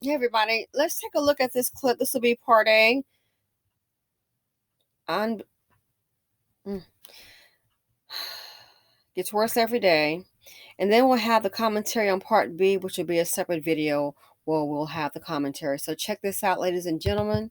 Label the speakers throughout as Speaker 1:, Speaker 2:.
Speaker 1: Hey everybody, let's take a look at this clip. This will be part A. Gets worse every day. And then we'll have the commentary on part B, which will be a separate video where we'll have the commentary. So check this out, ladies and gentlemen.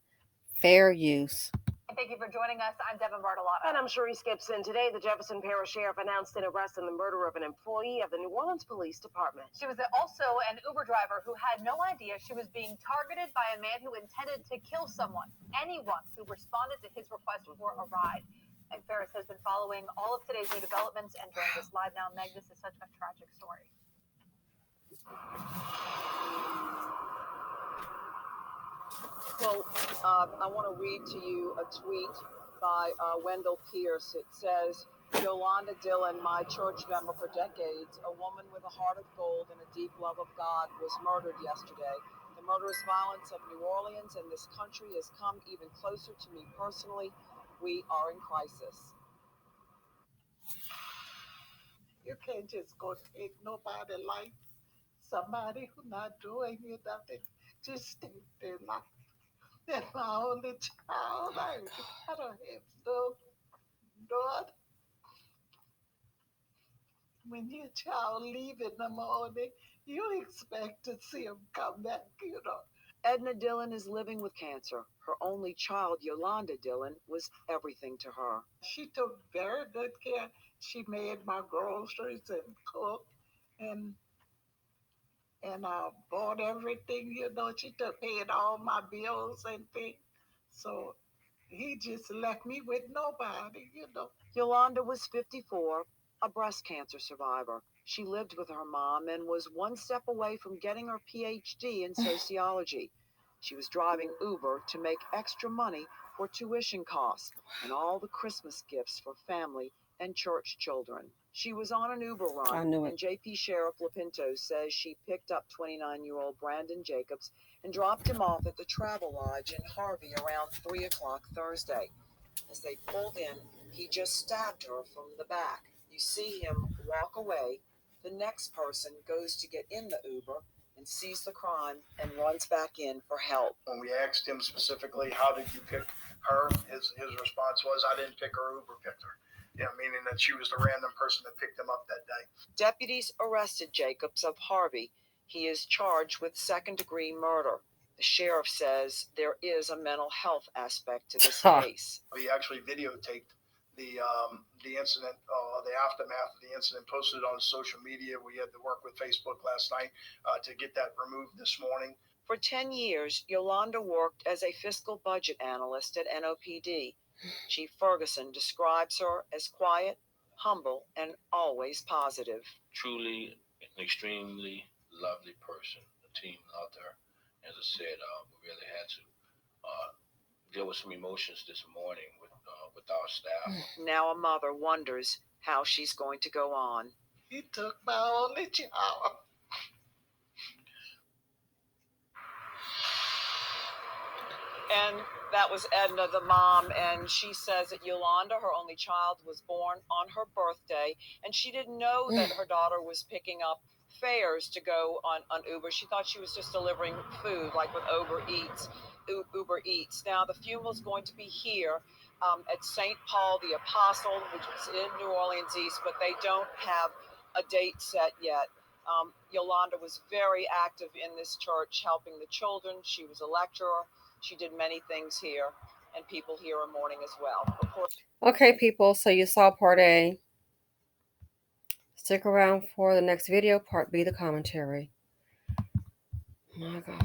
Speaker 1: Fair use.
Speaker 2: Thank you for joining us. I'm Devin Bartolotta.
Speaker 3: And I'm Cherise Gibson. Today, the Jefferson Parish Sheriff announced an arrest in the murder of an employee of the New Orleans Police Department.
Speaker 2: She was also an Uber driver who had no idea she was being targeted by a man who intended to kill someone, anyone who responded to his request for a ride. Meg Ferris has been following all of today's new developments and joins us live now. Meg, this is such a tragic story.
Speaker 4: Well, I want to read to you a tweet by Wendell Pierce. It says, Yolanda Dillon, my church member for decades, a woman with a heart of gold and a deep love of God, was murdered yesterday. The murderous violence of New Orleans and this country has come even closer to me personally. We are in crisis.
Speaker 5: You can't just go take nobody's life. Somebody who's not doing you nothing, just take their life. That's my only child. I don't have no daughter. When your child leave in the morning, you expect to see him come back,
Speaker 4: Edna Dillon is living with cancer. Her only child, Yolanda Dillon, was everything to her.
Speaker 5: She took very good care. She made my groceries and cooked and bought everything, she paid all my bills and things. So he just left me with nobody.
Speaker 4: Yolanda was 54, a breast cancer survivor. She lived with her mom and was one step away from getting her PhD in sociology. She was driving Uber to make extra money for tuition costs and all the Christmas gifts for family and church children. She was on an Uber run, and JP Sheriff Lapinto says she picked up 29-year-old Brandon Jacobs and dropped him off at the Travel Lodge in Harvey around 3 o'clock Thursday. As they pulled in, he just stabbed her from the back. You see him walk away. The next person goes to get in the Uber and sees the crime and runs back in for help.
Speaker 6: When we asked him specifically, how did you pick her? His response was, I didn't pick her, Uber picked her. Meaning that she was the random person that picked him up that day.
Speaker 4: Deputies arrested Jacobs of Harvey. He is charged with second-degree murder. The sheriff says there is a mental health aspect to this case.
Speaker 6: He actually videotaped the incident, the aftermath of the incident, posted it on social media. We had to work with Facebook last night to get that removed this morning.
Speaker 4: For 10 years, Yolanda worked as a fiscal budget analyst at NOPD. Chief Ferguson describes her as quiet, humble, and always positive.
Speaker 7: Truly an extremely lovely person. The team loved her. As I said, we really had to deal with some emotions this morning with our staff.
Speaker 4: Now a mother wonders how she's going to go on.
Speaker 5: He took my only child.
Speaker 4: And that was Edna, the mom, and she says that Yolanda, her only child, was born on her birthday, and she didn't know that her daughter was picking up fares to go on Uber. She thought she was just delivering food, like with Uber Eats. Now, the funeral's going to be here at St. Paul the Apostle, which is in New Orleans East, but they don't have a date set yet. Yolanda was very active in this church, helping the children. She was a lecturer. She did many things here, and people here are mourning as well.
Speaker 1: Okay, people, so you saw part A. Stick around for the next video, part B, the commentary. Oh my God.